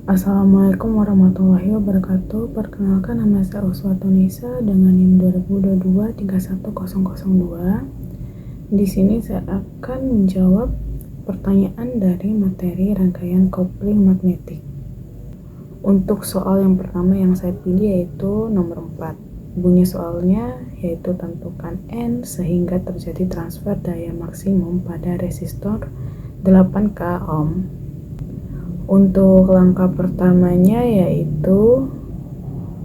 Assalamualaikum warahmatullahi wabarakatuh. Perkenalkan, nama saya Uswatunisa dengan NIM 2022-31002. Di sini saya akan menjawab pertanyaan dari materi rangkaian kopling magnetik. Untuk soal yang pertama yang saya pilih yaitu nomor 4. Bunyi soalnya yaitu tentukan N sehingga terjadi transfer daya maksimum pada resistor 8K ohm. Untuk langkah pertamanya yaitu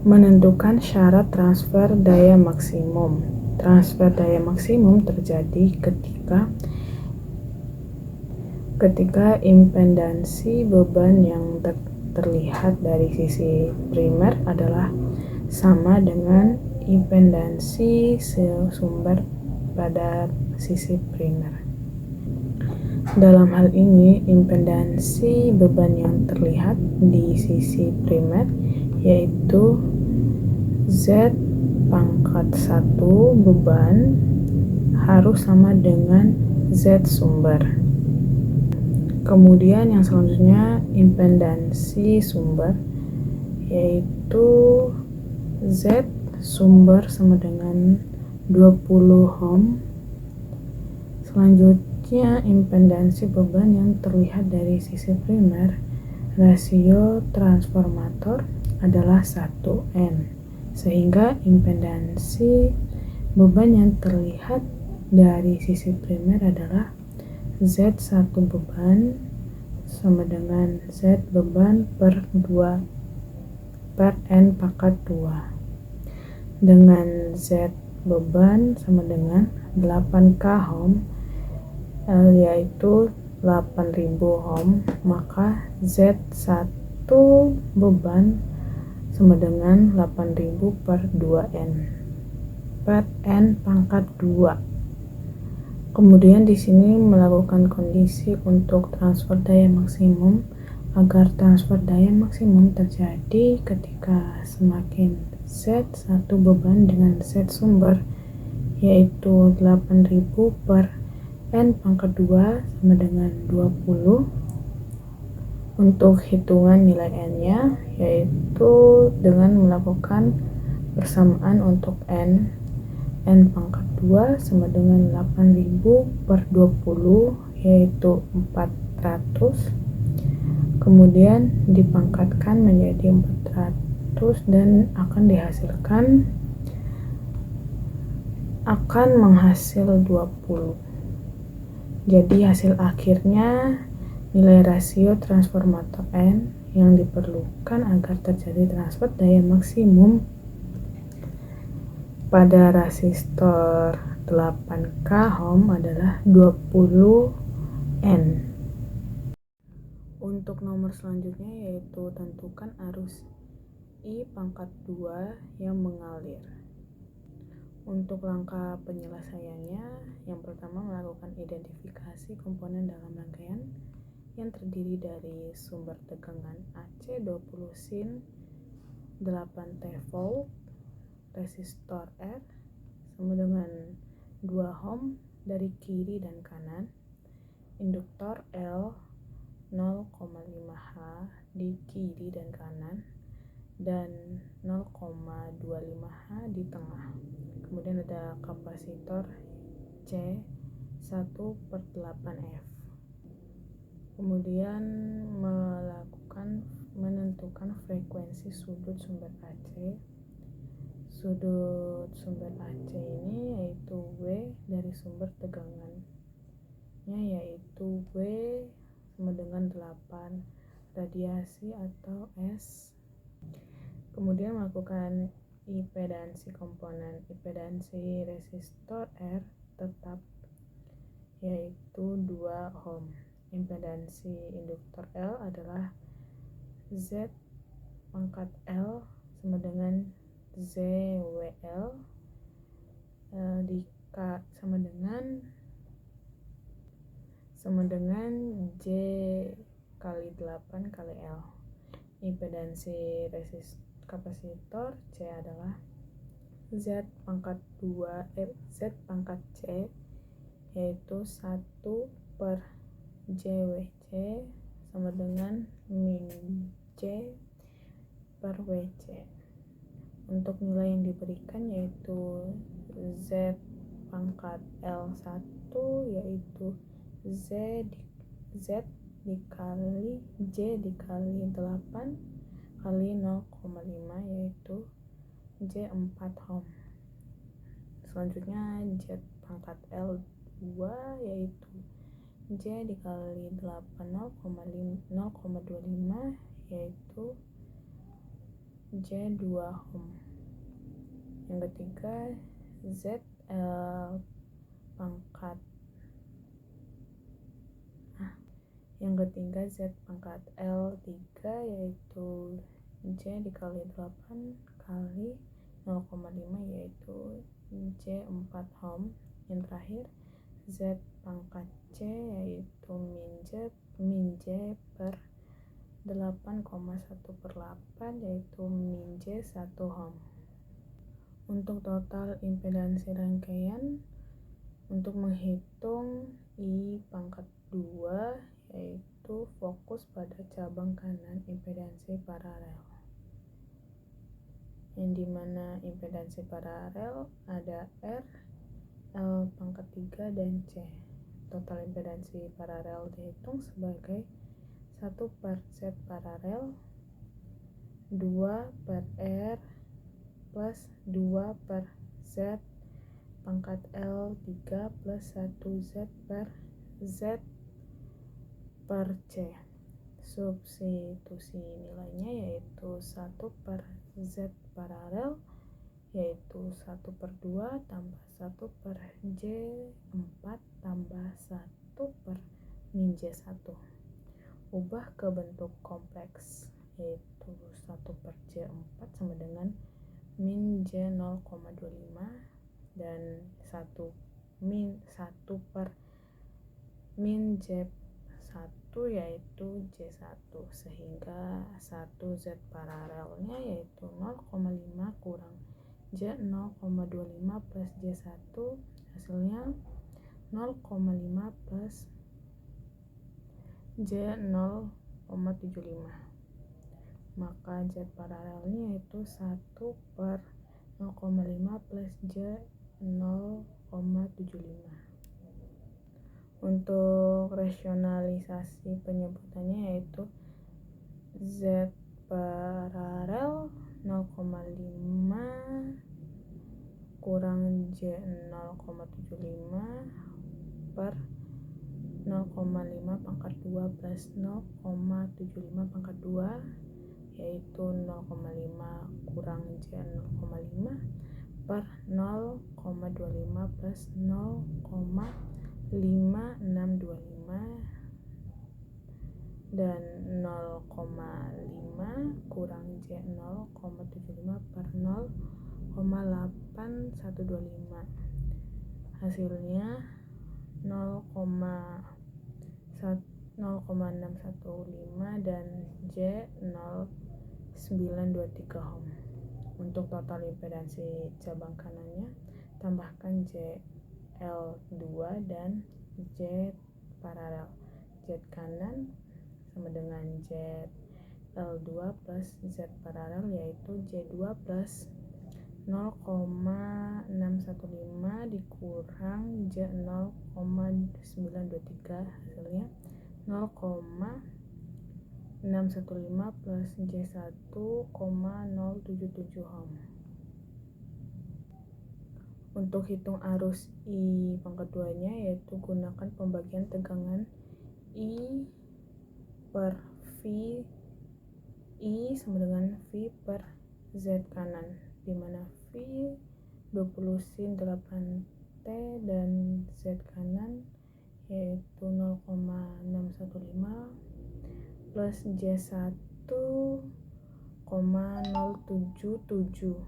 menentukan syarat transfer daya maksimum. Transfer daya maksimum terjadi ketika impedansi beban yang terlihat dari sisi primer adalah sama dengan impedansi sumber pada sisi primer. Dalam hal ini, impedansi beban yang terlihat di sisi primer yaitu Z pangkat 1 beban harus sama dengan Z sumber. Kemudian yang selanjutnya impedansi sumber yaitu Z sumber sama dengan 20 ohm. Selanjutnya impedansi beban yang terlihat dari sisi primer, rasio transformator adalah 1N, sehingga impedansi beban yang terlihat dari sisi primer adalah Z1 beban sama dengan Z beban per N pangkat 2, dengan Z beban sama dengan 8K ohm yaitu 8000 ohm, maka Z1 beban sama dengan 8000 per 2N per N pangkat 2. Kemudian di sini melakukan kondisi untuk transfer daya maksimum agar transfer daya maksimum terjadi ketika semakin Z1 beban dengan Z sumber yaitu 8000 per N pangkat 2 sama dengan 20. Untuk hitungan nilai N-nya yaitu dengan melakukan persamaan untuk N pangkat 2 sama dengan 8000 per 20 yaitu 400, kemudian dipangkatkan menjadi 400 dan akan menghasil 20. Jadi hasil akhirnya nilai rasio transformator N yang diperlukan agar terjadi transfer daya maksimum pada resistor 8K ohm adalah 20N. Untuk nomor selanjutnya yaitu tentukan arus I pangkat 2 yang mengalir. Untuk langkah penyelesaiannya, yang pertama melakukan identifikasi komponen dalam rangkaian yang terdiri dari sumber tegangan AC 20 sin 8T volt, resistor R sama dengan 2 ohm dari kiri dan kanan, induktor L 0,5H di kiri dan kanan, dan 0,25H di tengah. Kemudian ada kapasitor C 1/8F. Kemudian menentukan frekuensi sudut sumber AC. Sudut sumber AC ini yaitu W dari sumber tegangannya yaitu W sama dengan 8 radiasi atau S. Kemudian melakukan impedansi komponen. Impedansi resistor R tetap yaitu 2 ohm. Impedansi induktor L adalah Z pangkat L sama dengan ZWL di K sama dengan J kali 8 kali L. Impedansi kapasitor C adalah Z pangkat C yaitu 1 per JWC sama dengan min J C. Untuk nilai yang diberikan yaitu Z pangkat L1 yaitu Z dikali J dikali 8 kali 0,5 yaitu J4 ohm. Selanjutnya Z pangkat L2 yaitu J dikali 8 0,25 yaitu J2 ohm. Yang ketiga Z pangkat L3 yaitu J dikali 8 kali 0,5 yaitu J4 ohm. Yang terakhir Z pangkat C yaitu min J per 8,1/8 yaitu min J 1 ohm. Untuk total impedansi rangkaian, untuk menghitung I pangkat 2 yaitu fokus pada cabang kanan impedansi paralel, yang dimana impedansi paralel ada R, L pangkat 3 dan C. Total impedansi paralel dihitung sebagai 1 per Z paralel 2 per R plus 2 per Z pangkat L3 plus 1 Z per Z per C. Substitusi nilainya yaitu 1 per Z paralel yaitu 1 per 2 tambah 1 per J4 tambah 1 per min J1. Ubah ke bentuk kompleks yaitu 1 per J4 sama dengan min J 0,25 dan 1 per min J1 yaitu J1, sehingga 1 Z paralelnya yaitu 0,5 kurang J 0,25 plus J1 hasilnya 0,5 plus J 0,75. Maka Z paralelnya yaitu 1 per 0,5 plus J 0,75. Untuk rasionalisasi penyebutannya yaitu Z paralel 0,5 kurang J 0,75 per 0,5 pangkat 2 plus 0,75 pangkat 2 yaitu 0,5 kurang J 0,5 per 0,25 plus 0,5625 dan 0,5 kurang J 0,75 per 0,8125. Hasilnya 0,615 dan J 0,923 ohm. Untuk total impedansi cabang kanannya, tambahkan J L2 dan Z paralel. Z kanan sama dengan Z L2 plus Z paralel yaitu J2 plus 0,615 dikurang J 0,923 hasilnya 0,615 plus J1 0,077 ohm. Untuk hitung arus I pangkat 2 nya yaitu gunakan pembagian tegangan I per V, I sama dengan V per Z kanan, dimana V 20 sin 8T dan Z kanan yaitu 0,615 plus J1 0,077.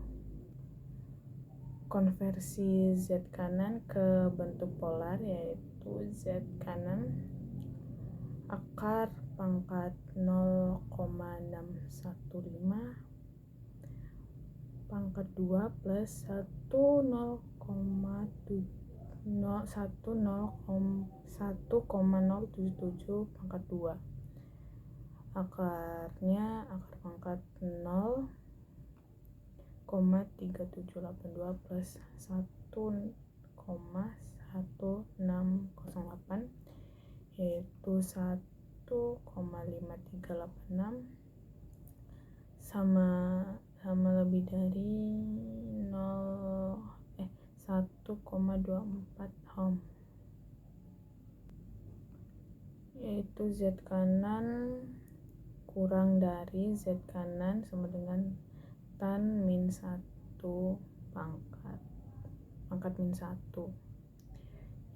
Konversi Z kanan ke bentuk polar yaitu Z kanan akar pangkat 0,615 pangkat 2 plus 1,077 pangkat 2. Akarnya akar pangkat 0 1,782 plus 1,1608 yaitu 1,5386 sama lebih dari 1,24 ohm, yaitu Z kanan kurang dari Z kanan sama dengan tan min 1 pangkat min 1,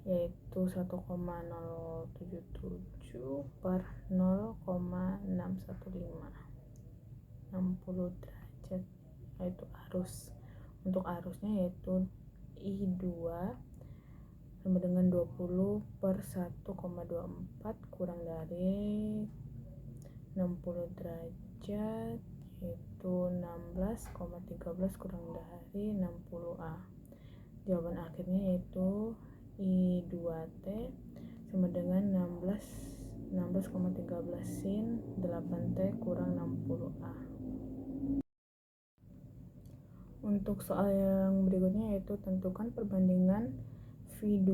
yaitu 1,077 per 0,615 60 derajat, yaitu arus. Untuk arusnya yaitu I2 sama dengan 20 per 1,24 kurang dari 60 derajat, yaitu 16,13 kurang dari 60A. Jawaban akhirnya yaitu I2T sama dengan 16,13 sin 8T kurang 60A. Untuk soal yang berikutnya yaitu tentukan perbandingan V2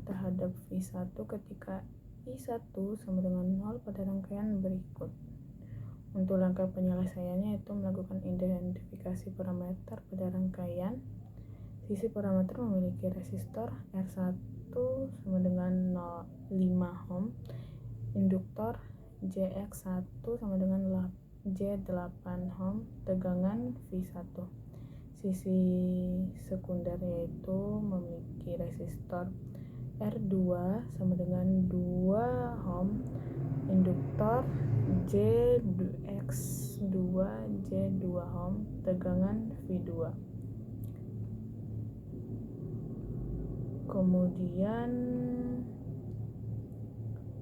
terhadap V1 ketika I1 sama dengan 0 pada rangkaian berikut. Untuk langkah penyelesaiannya yaitu melakukan identifikasi parameter pada rangkaian. Sisi parameter memiliki resistor R1 sama dengan 5 ohm, induktor JX1 sama dengan J8 ohm, tegangan V1. Sisi sekunder yaitu memiliki resistor R2 sama dengan 2 ohm, induktor JX2 J2 ohm, tegangan V2. Kemudian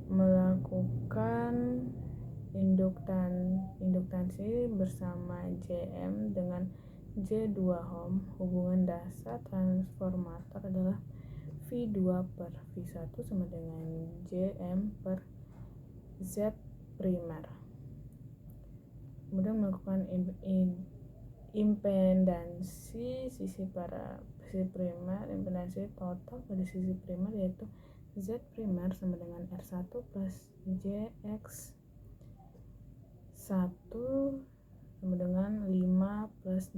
melakukan induktansi bersama JM dengan J2 ohm. Hubungan dasar transformator adalah V2 per V1 sama dengan JM per Z primer. Kemudian melakukan impedansi sisi primer, impedansi total pada sisi primer yaitu Z primer sama dengan R1 plus JX1 sama dengan 5 plus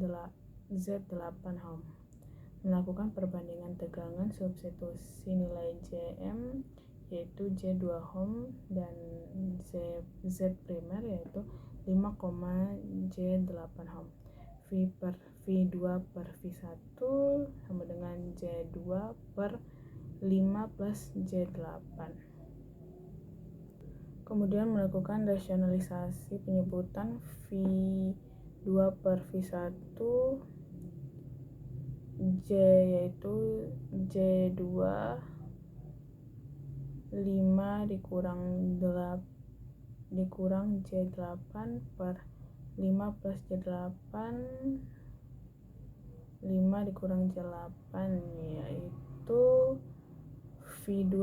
Z8 ohm. Melakukan perbandingan tegangan, substitusi nilai JM yaitu J2 ohm dan Z primer yaitu 5, J8 ohm. V2 per V1 sama dengan J2 per 5 plus J8. Kemudian melakukan rasionalisasi penyebutan V2 per V1 J yaitu J2 5 dikurang J8 per 5 plus J8 5 dikurang J8 yaitu V2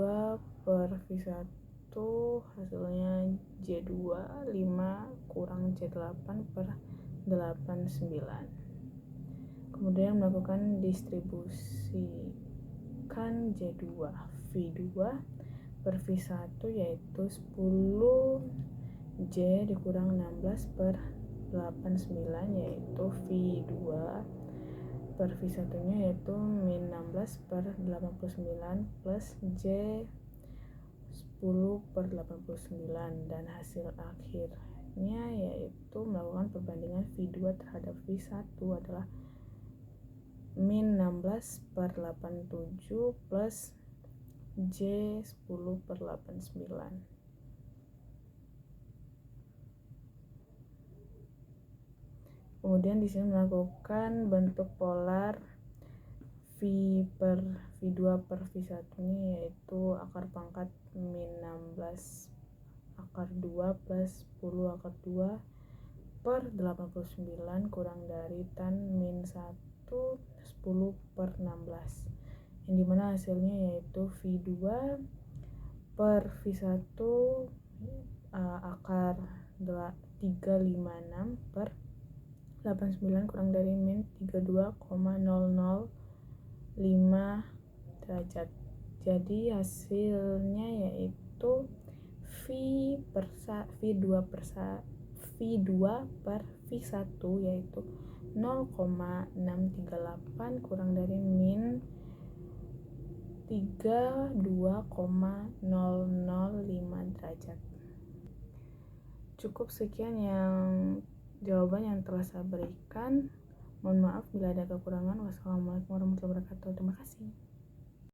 per V1 hasilnya J2 5 kurang J8 per 89. Kemudian melakukan distribusikan J2 V2 per V1 yaitu 10 J dikurang 16 per 89 yaitu V2 per V1 nya yaitu min 16 per 89 plus J 10 per 89, dan hasil akhirnya yaitu melakukan perbandingan V2 terhadap V1 adalah min 16 per 87 plus J 10 per 89. Kemudian di sini melakukan bentuk polar V2 per V1 ini yaitu akar pangkat min 16 akar 2 plus 10 akar 2 per 89 kurang dari tan min 1 10 per 16, yang dimana hasilnya yaitu V2 per V1 akar 356 per 89 kurang dari min 32,005 derajat. Jadi hasilnya yaitu V2 per V1 yaitu 0,638 kurang dari min 32,005 derajat. Cukup sekian jawaban yang telah saya berikan. Mohon maaf bila ada kekurangan. Wassalamualaikum warahmatullahi wabarakatuh. Terima kasih.